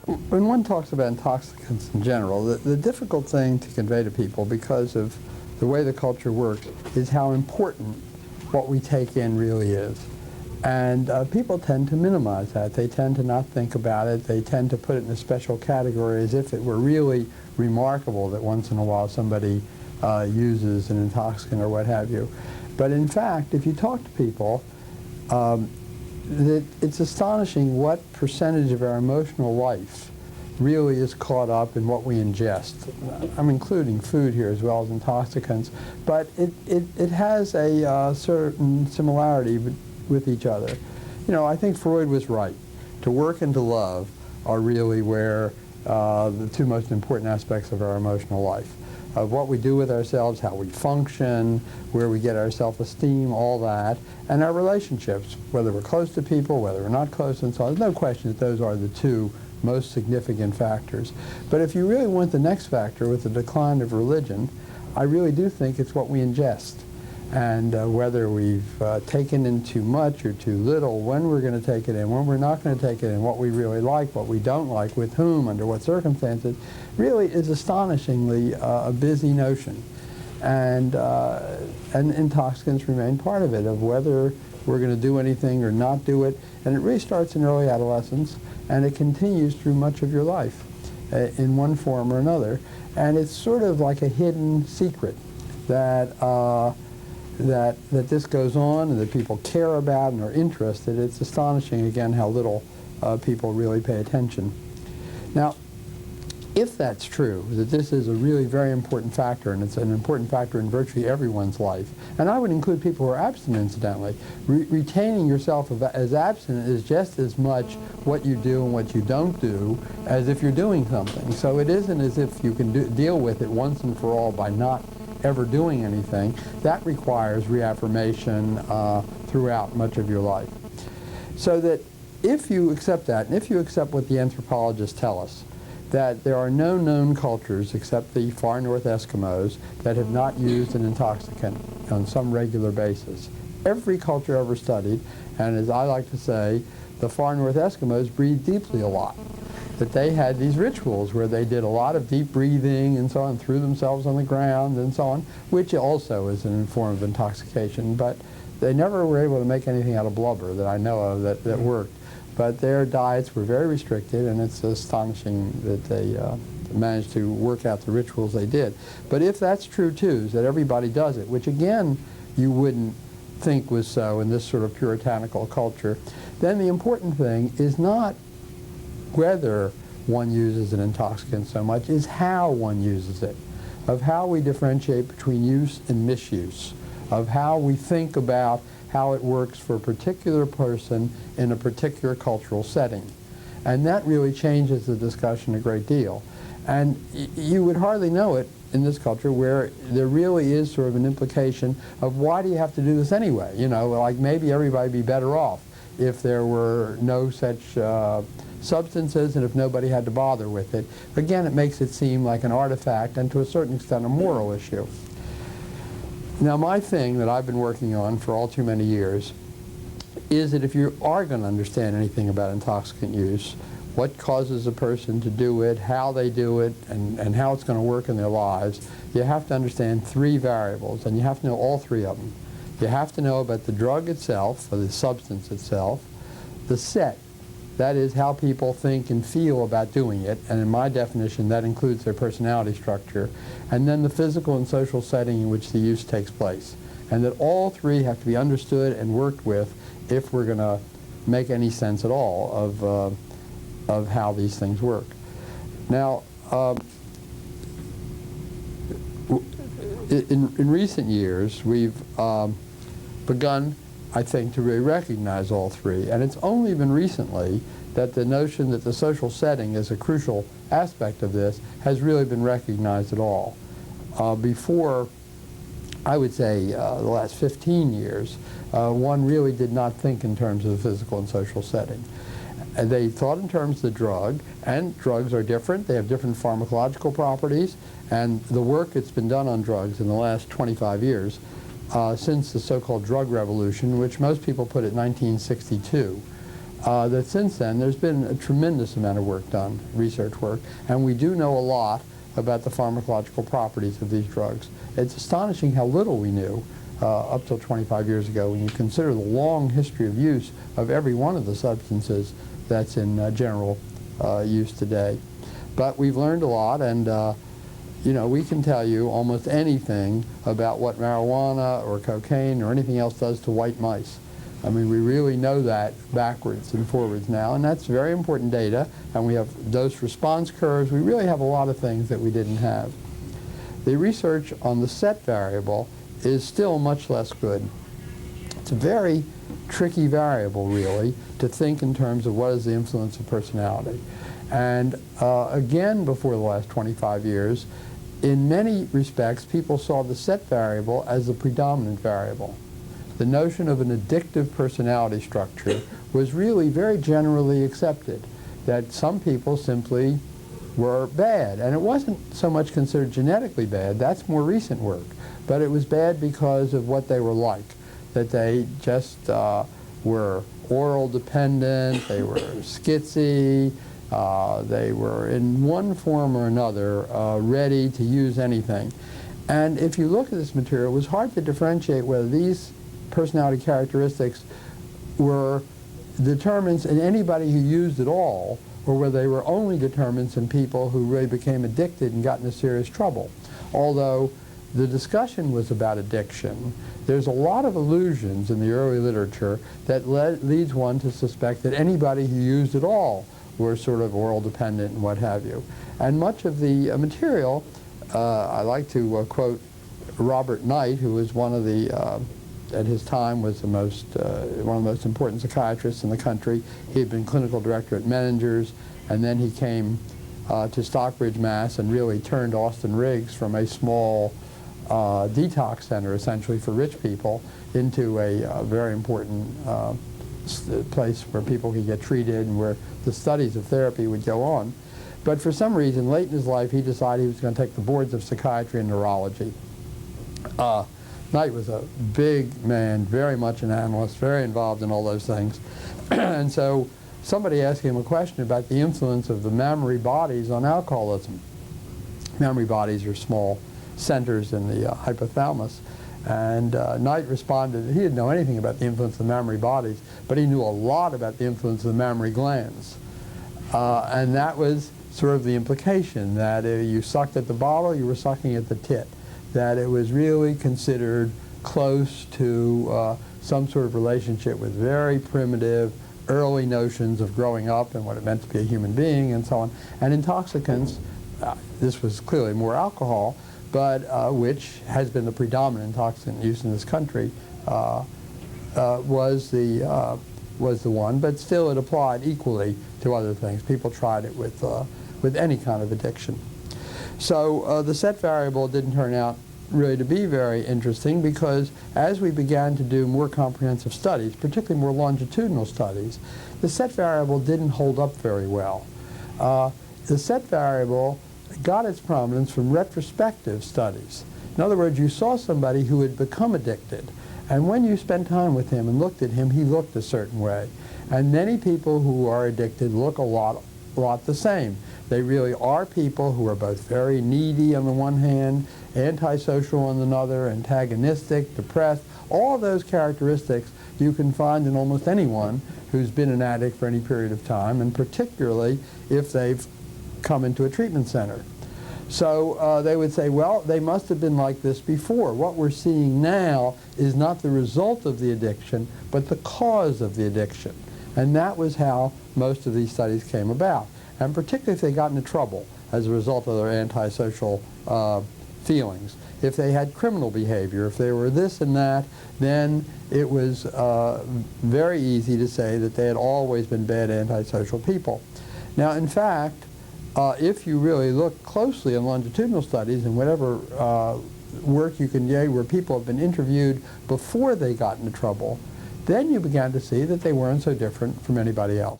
when one talks about intoxicants in general, the difficult thing to convey to people, because of the way the culture works, is how important what we take in really is. And people tend to minimize that. They tend to not think about it. They tend to put it in a special category as if it were really remarkable that once in a while somebody uses an intoxicant or what have you. But in fact, if you talk to people, it's astonishing what percentage of our emotional life really is caught up in what we ingest. I'm including food here as well as intoxicants, but it has a certain similarity with each other. You know, I think Freud was right. To work and to love are really where the two most important aspects of our emotional life. Of what we do with ourselves, how we function, where we get our self-esteem, all that, and our relationships, whether we're close to people, whether we're not close, and so on. There's no question that those are the two most significant factors. But if you really want the next factor with the decline of religion, I really do think it's what we ingest. And whether we've taken in too much or too little, when we're going to take it in, when we're not going to take it in, what we really like, what we don't like, with whom, under what circumstances, really is astonishingly a busy notion. And intoxicants remain part of it, of whether we're going to do anything or not do it. And it really starts in early adolescence, and it continues through much of your life in one form or another. And it's sort of like a hidden secret that that this goes on and that people care about and are interested. It's astonishing, again, how little people really pay attention. Now, if that's true, that this is a really very important factor, and it's an important factor in virtually everyone's life, and I would include people who are abstinent, incidentally, retaining yourself as abstinent is just as much what you do and what you don't do as if you're doing something. So it isn't as if you can deal with it once and for all by not ever doing anything. That requires reaffirmation throughout much of your life. So that if you accept that, and if you accept what the anthropologists tell us, that there are no known cultures except the far north Eskimos that have not used an intoxicant on some regular basis. Every culture ever studied, and as I like to say, the far north Eskimos breathe deeply a lot. That they had these rituals where they did a lot of deep breathing and so on, threw themselves on the ground and so on, which also is a form of intoxication, but they never were able to make anything out of blubber that I know of that worked. But their diets were very restricted, and it's astonishing that they managed to work out the rituals they did. But if that's true too, is that everybody does it, which again you wouldn't think was so in this sort of puritanical culture, then the important thing is not whether one uses an intoxicant so much, is how one uses it, of how we differentiate between use and misuse, of how we think about how it works for a particular person in a particular cultural setting. And that really changes the discussion a great deal. And you would hardly know it in this culture where there really is sort of an implication of why do you have to do this anyway? You know, like maybe everybody would be better off if there were no such substances and if nobody had to bother with it. Again, it makes it seem like an artifact and to a certain extent a moral issue. Now, my thing that I've been working on for all too many years is that if you are going to understand anything about intoxicant use, what causes a person to do it, how they do it, and how it's going to work in their lives, you have to understand three variables, and you have to know all three of them. You have to know about the drug itself, or the substance itself, the set, that is how people think and feel about doing it, and in my definition that includes their personality structure, and then the physical and social setting in which the use takes place. And that all three have to be understood and worked with if we're going to make any sense at all of how these things work. Now, in recent years we've begun, I think, to really recognize all three, and it's only been recently that the notion that the social setting is a crucial aspect of this has really been recognized at all. Before, I would say, the last 15 years, one really did not think in terms of the physical and social setting. And they thought in terms of the drug, and drugs are different. They have different pharmacological properties, and the work that's been done on drugs in the last 25 years since the so-called drug revolution, which most people put at 1962, that since then there's been a tremendous amount of work done, research work, and we do know a lot about the pharmacological properties of these drugs. It's astonishing how little we knew up till 25 years ago when you consider the long history of use of every one of the substances that's in general use today. But we've learned a lot, and you know, we can tell you almost anything about what marijuana or cocaine or anything else does to white mice. I mean, we really know that backwards and forwards now, and that's very important data, and we have dose response curves. We really have a lot of things that we didn't have. The research on the set variable is still much less good. It's a very tricky variable, really, to think in terms of what is the influence of personality. And again, before the last 25 years, in many respects, people saw the set variable as the predominant variable. The notion of an addictive personality structure was really very generally accepted, that some people simply were bad. And it wasn't so much considered genetically bad, that's more recent work, but it was bad because of what they were like, that they just were oral dependent, they were schizzy, they were in one form or another ready to use anything. And if you look at this material, it was hard to differentiate whether these personality characteristics were determinants in anybody who used at all, or whether they were only determinants in people who really became addicted and got into serious trouble. Although the discussion was about addiction, there's a lot of allusions in the early literature that leads one to suspect that anybody who used at all were sort of oral dependent and what have you. And much of the material, I like to quote Robert Knight, who was one of the at his time was one of the most important psychiatrists in the country. He had been clinical director at Menninger's, and then he came to Stockbridge, Mass, and really turned Austin Riggs from a small detox center, essentially for rich people, into a very important place where people could get treated and where the studies of therapy would go on. But for some reason, late in his life, he decided he was going to take the boards of psychiatry and neurology. Knight was a big man, very much an analyst, very involved in all those things. And so somebody asked him a question about the influence of the mammary bodies on alcoholism. Mammary bodies are small centers in the hypothalamus. And Knight responded that he didn't know anything about the influence of the mammary bodies, but he knew a lot about the influence of the mammary glands. And that was sort of the implication, that if you sucked at the bottle, you were sucking at the tit. That it was really considered close to some sort of relationship with very primitive early notions of growing up and what it meant to be a human being and so on. And intoxicants, this was clearly more alcohol, but which has been the predominant intoxicant used in this country, was the one, but still it applied equally to other things. People tried it with any kind of addiction. So the set variable didn't turn out really to be very interesting, because as we began to do more comprehensive studies, particularly more longitudinal studies, the set variable didn't hold up very well. The set variable got its prominence from retrospective studies. In other words, you saw somebody who had become addicted, and when you spent time with him and looked at him, he looked a certain way. And many people who are addicted look a lot the same. They really are people who are both very needy on the one hand, antisocial on another, antagonistic, depressed. All of those characteristics you can find in almost anyone who's been an addict for any period of time, and particularly if they've come into a treatment center. So they would say, well, they must have been like this before. What we're seeing now is not the result of the addiction, but the cause of the addiction. And that was how most of these studies came about. And particularly if they got into trouble as a result of their antisocial feelings. If they had criminal behavior, if they were this and that, then it was very easy to say that they had always been bad antisocial people. Now, in fact, if you really look closely in longitudinal studies and whatever work you can get where people have been interviewed before they got into trouble, then you began to see that they weren't so different from anybody else.